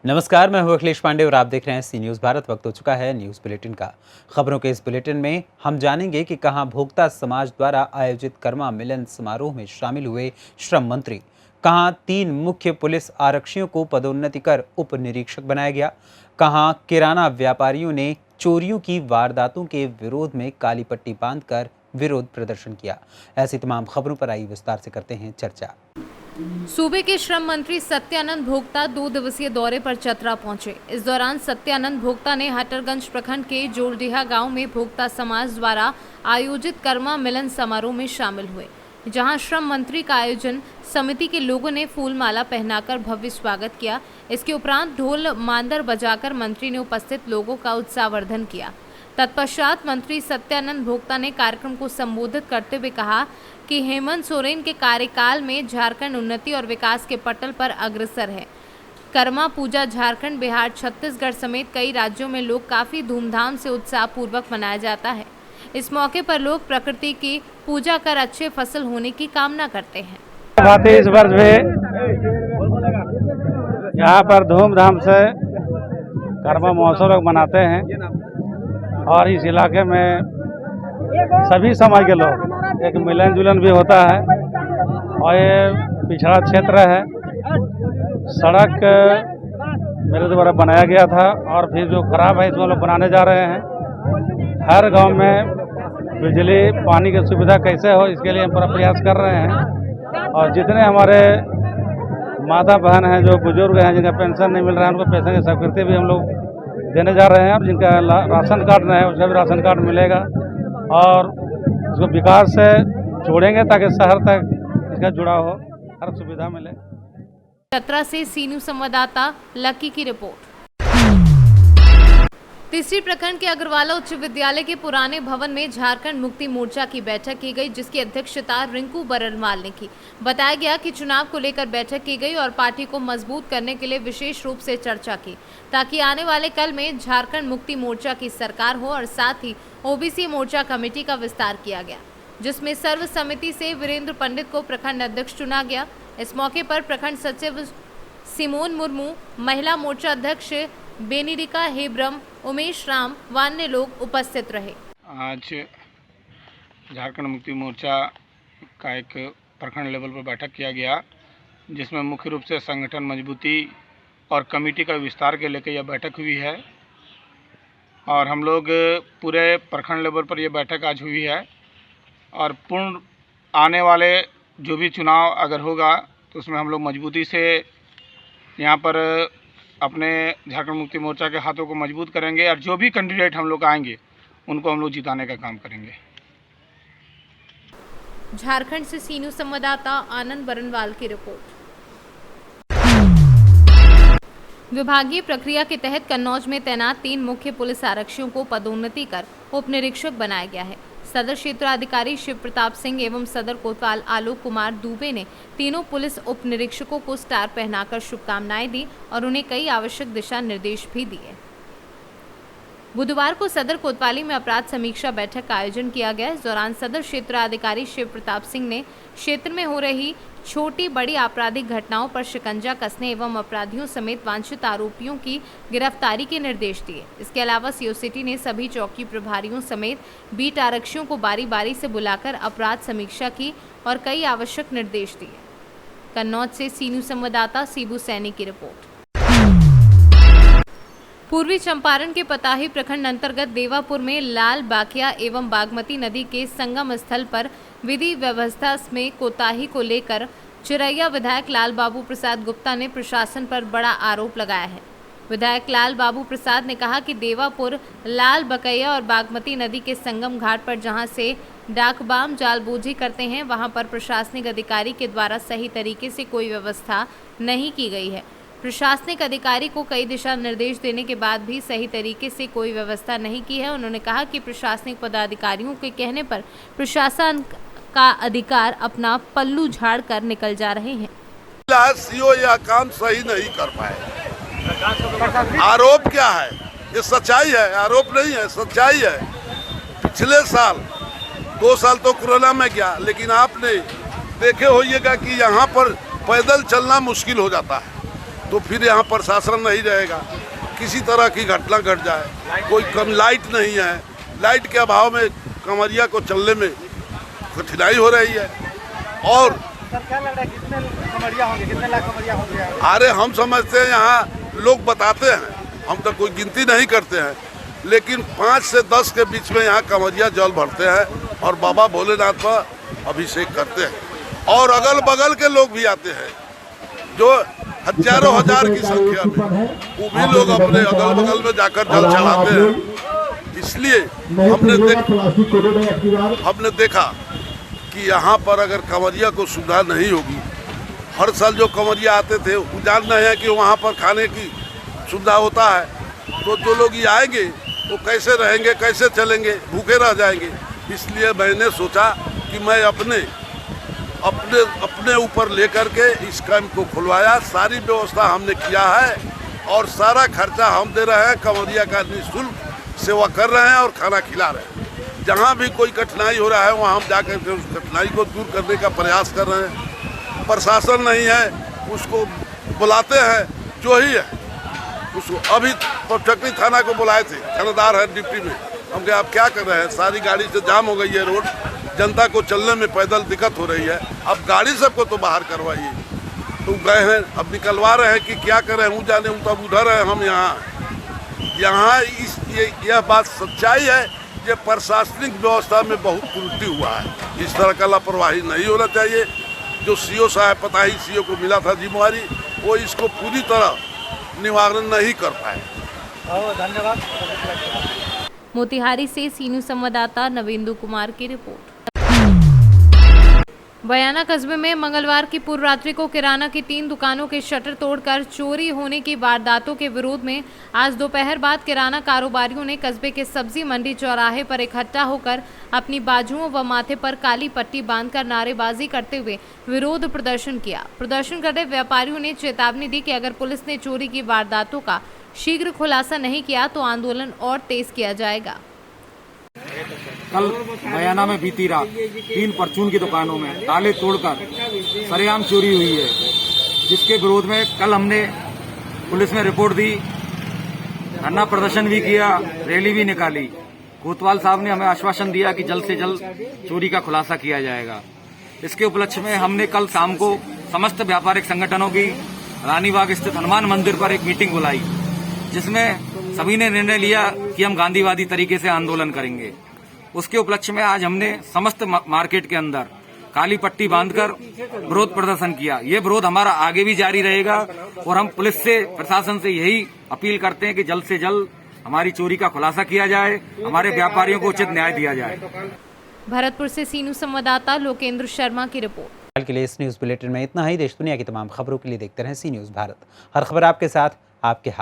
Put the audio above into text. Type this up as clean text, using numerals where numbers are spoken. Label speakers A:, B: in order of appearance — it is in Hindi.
A: नमस्कार, मैं हूं अखिलेश पांडे और आप देख रहे हैं सी न्यूज़ भारत। वक्त हो चुका है न्यूज़ बुलेटिन का। खबरों के इस बुलेटिन में हम जानेंगे कि कहां भोक्ता समाज द्वारा आयोजित कर्मा मिलन समारोह में शामिल हुए श्रम मंत्री, कहां 3 मुख्य पुलिस आरक्षियों को पदोन्नति कर उप निरीक्षक बनाया गया, कहां किराना व्यापारियों ने चोरियों की वारदातों के विरोध में काली पट्टी बांधकर विरोध प्रदर्शन किया। ऐसी तमाम खबरों पर आई विस्तार से करते हैं चर्चा।
B: सूबे के श्रम मंत्री सत्यानंद भोक्ता 2 दिवसीय दौरे पर चतरा पहुंचे। इस दौरान सत्यानंद भोक्ता ने हटरगंज प्रखंड के जोलडीहा गांव में भोक्ता समाज द्वारा आयोजित कर्मा मिलन समारोह में शामिल हुए, जहां श्रम मंत्री का आयोजन समिति के लोगों ने फूल माला पहनाकर भव्य स्वागत किया। इसके उपरांत ढोल मांदर बजाकर मंत्री ने उपस्थित लोगों का उत्साहवर्धन किया। तत्पश्चात मंत्री सत्यानंद भोक्ता ने कार्यक्रम को संबोधित करते हुए कहा कि हेमंत सोरेन के कार्यकाल में झारखंड उन्नति और विकास के पटल पर अग्रसर है। कर्मा पूजा झारखंड, बिहार, छत्तीसगढ़ समेत कई राज्यों में लोग काफी धूमधाम से उत्साहपूर्वक मनाया जाता है। इस मौके पर लोग प्रकृति की पूजा कर अच्छे फसल होने की कामना करते हैं।
C: इस वर्ष भी यहाँ पर धूमधाम से कर्मा महोत्सव लोग मनाते हैं और इस इलाके में सभी समाज के लोग एक मिलन जुलन भी होता है। और ये पिछड़ा क्षेत्र है, सड़क मेरे द्वारा बनाया गया था और फिर जो खराब है इसको लोग बनाने जा रहे हैं। हर गांव में बिजली पानी की सुविधा कैसे हो इसके लिए हम पूरा प्रयास कर रहे हैं। और जितने हमारे माता बहन हैं जो बुजुर्ग हैं जिनका पेंशन नहीं मिल रहा है उनको पेंशन की स्वीकृति भी हम लोग देने जा रहे हैं। और जिनका राशन कार्ड नहीं है उसका भी राशन कार्ड मिलेगा और उसको विकास से जोड़ेंगे ताकि शहर तक इसका जुड़ा हो, हर सुविधा मिले।
B: चतरा से सी न्यूज़ संवाददाता लकी की रिपोर्ट। तीसरी प्रखंड के अग्रवाला उच्च विद्यालय के पुराने भवन में झारखंड मुक्ति मोर्चा की बैठक की गई, जिसकी अध्यक्षता रिंकू बरनवाल ने की। बताया गया कि चुनाव को लेकर बैठक की गई और पार्टी को मजबूत करने के लिए विशेष रूप से चर्चा की, ताकि आने वाले कल में झारखंड मुक्ति मोर्चा की सरकार हो। और साथ ही ओबीसी मोर्चा कमेटी का विस्तार किया गया, जिसमें सर्व समिति से वीरेंद्र पंडित को प्रखंड अध्यक्ष चुना गया। इस मौके पर प्रखंड सचिव सिमोन मुर्मू, महिला मोर्चा अध्यक्ष बेनिरिका हेब्रम, उमेश राम व अन्य लोग उपस्थित रहे।
D: आज झारखंड मुक्ति मोर्चा का एक प्रखंड लेवल पर बैठक किया गया, जिसमें मुख्य रूप से संगठन मजबूती और कमेटी का विस्तार के लेकर यह बैठक हुई है। और हम लोग पूरे प्रखंड लेवल पर यह बैठक आज हुई है और पूर्ण आने वाले जो भी चुनाव अगर होगा तो उसमें हम लोग मजबूती से यहाँ पर अपने झारखंड मुक्ति मोर्चा के हाथों को मजबूत करेंगे और जो भी कैंडिडेट हम लोग आएंगे उनको हम लोग जिताने का काम करेंगे।
B: झारखंड से सी न्यूज़ संवाददाता आनंद बरनवाल की रिपोर्ट। विभागीय प्रक्रिया के तहत कन्नौज में तैनात 3 मुख्य पुलिस आरक्षियों को पदोन्नति कर उप निरीक्षक बनाया गया है। सदर क्षेत्राधिकारी शिव प्रताप सिंह एवं सदर कोतवाल आलोक कुमार दुबे ने तीनों पुलिस उप निरीक्षकों को स्टार पहनाकर शुभकामनाएं दी और उन्हें कई आवश्यक दिशा निर्देश भी दिए। बुधवार को सदर कोतवाली में अपराध समीक्षा बैठक का आयोजन किया गया। इस दौरान सदर क्षेत्राधिकारी शिव प्रताप सिंह ने क्षेत्र में हो रही छोटी बड़ी आपराधिक घटनाओं पर शिकंजा कसने एवं अपराधियों समेत वांछित आरोपियों की गिरफ्तारी के निर्देश दिए। इसके अलावा सीओ सिटी ने सभी चौकी प्रभारियों समेत बीट आरक्षियों को बारी बारी से बुलाकर अपराध समीक्षा की और कई आवश्यक निर्देश दिए। कन्नौज से सी न्यूज़ संवाददाता सीबू सैनी की रिपोर्ट। पूर्वी चंपारण के पताही प्रखंड अंतर्गत देवापुर में लाल बाकिया एवं बागमती नदी के संगम स्थल पर विधि व्यवस्था में कोताही को लेकर चिरैया विधायक लाल बाबू प्रसाद गुप्ता ने प्रशासन पर बड़ा आरोप लगाया है। विधायक लाल बाबू प्रसाद ने कहा कि देवापुर लाल बकैया और बागमती नदी के संगम घाट पर जहां से डाकबाम जालबूझी करते हैं, वहां पर प्रशासनिक अधिकारी के द्वारा सही तरीके से कोई व्यवस्था नहीं की गई है। प्रशासनिक अधिकारी को कई दिशा निर्देश देने के बाद भी सही तरीके से कोई व्यवस्था नहीं की है। उन्होंने कहा कि प्रशासनिक पदाधिकारियों के कहने पर प्रशासन का अधिकार अपना पल्लू झाड़ कर निकल जा रहे हैं।
E: सीओ यह काम सही नहीं कर पाए। आरोप क्या है? ये सच्चाई है, आरोप नहीं है, सच्चाई है। पिछले साल 2 साल तो कोरोना में गया, लेकिन आपने देखे होइएगा कि यहाँ पर पैदल चलना मुश्किल हो जाता है। तो फिर यहाँ प्रशासन नहीं रहेगा, किसी तरह की घटना घट जाए, कोई कम लाइट नहीं है, लाइट के अभाव में कंवरिया को चलने में कठिनाई हो रही है। और
C: सर क्या लग रहा है कितने कमरिया होंगे, कितने लाख कमरिया होंगे?
E: अरे हम समझते हैं, यहाँ लोग बताते हैं, हम तो कोई गिनती नहीं करते हैं, लेकिन 5 से 10 के बीच में यहाँ कंवरिया जल भरते हैं और बाबा भोलेनाथ पर अभिषेक करते हैं। और अगल बगल के लोग भी आते हैं, जो हजारों हजार की संख्या में, वो भी लोग अपने अगल बगल में जाकर जल चढ़ाते हैं। इसलिए हमने देखा कि यहाँ पर अगर कंवरिया को सुविधा नहीं होगी, हर साल जो कंवरिया आते थे वो जान रहे हैं कि वहाँ पर खाने की सुविधा होता है, तो जो लोग ये आएंगे वो कैसे रहेंगे, कैसे चलेंगे, भूखे रह जाएंगे। इसलिए मैंने सोचा कि मैं अपने ऊपर लेकर के इस कैंप को खुलवाया। सारी व्यवस्था हमने किया है और सारा खर्चा हम दे रहे हैं, कंवरिया का निःशुल्क सेवा कर रहे हैं और खाना खिला रहे हैं। जहाँ भी कोई कठिनाई हो रहा है वहाँ हम जाकर के उस कठिनाई को दूर करने का प्रयास कर रहे हैं। प्रशासन नहीं है, उसको बुलाते हैं, जो ही है उसको। अभी चकनी थाना को बुलाए थे, थानेदार है डिप्टी में, हम कहे आप क्या कर रहे हैं, सारी गाड़ी से जाम हो गई है रोड, जनता को चलने में पैदल दिक्कत हो रही है, अब गाड़ी सबको तो बाहर करवाइए। तो गए हैं, अब निकलवा रहे हैं कि क्या करें, वो जाने, वो तब उधर है, हम यहाँ यह बात सच्चाई है कि प्रशासनिक व्यवस्था में बहुत त्रुटि हुआ है। इस तरह का लापरवाही नहीं होना चाहिए। जो सीओ साहब, पता ही सीओ को मिला था जिम्मेवारी, वो इसको पूरी तरह निवारण नहीं कर पाए।
C: धन्यवाद।
B: मोतिहारी से सीनू संवाददाता नवेंदु कुमार की रिपोर्ट। बयाना कस्बे में मंगलवार की पूर्व रात्रि को किराना की 3 दुकानों के शटर तोड़कर चोरी होने की वारदातों के विरोध में आज दोपहर बाद किराना कारोबारियों ने कस्बे के सब्जी मंडी चौराहे पर इकट्ठा होकर अपनी बाजुओं व माथे पर काली पट्टी बांधकर नारेबाजी करते हुए विरोध प्रदर्शन किया। प्रदर्शन करते व्यापारियों ने चेतावनी दी कि अगर पुलिस ने चोरी की वारदातों का शीघ्र खुलासा नहीं किया तो आंदोलन और तेज किया जाएगा।
F: कल बयाना में बीती रात 3 परचून की दुकानों में ताले तोड़कर सरेआम चोरी हुई है, जिसके विरोध में कल हमने पुलिस में रिपोर्ट दी, धरना प्रदर्शन भी किया, रैली भी निकाली। कोतवाल साहब ने हमें आश्वासन दिया कि जल्द से जल्द चोरी का खुलासा किया जाएगा। इसके उपलक्ष्य में हमने कल शाम को समस्त व्यापारिक संगठनों की रानीबाग स्थित हनुमान मंदिर पर एक मीटिंग बुलाई, जिसमें सभी ने निर्णय लिया कि हम गांधीवादी तरीके से आंदोलन करेंगे। उसके उपलक्ष्य में आज हमने समस्त मार्केट के अंदर काली पट्टी बांधकर विरोध प्रदर्शन किया। ये विरोध हमारा आगे भी जारी रहेगा और हम पुलिस से, प्रशासन से यही अपील करते हैं कि जल्द से जल्द हमारी चोरी का खुलासा किया जाए, हमारे व्यापारियों को उचित न्याय दिया जाए।
B: भरतपुर से सीनू संवाददाता लोकेंद्र शर्मा की रिपोर्ट।
A: कल के लिए इस न्यूज बुलेटिन में इतना ही। देश दुनिया की तमाम खबरों के लिए देखते रहें सी न्यूज भारत। हर खबर आपके साथ, आपके हाथ।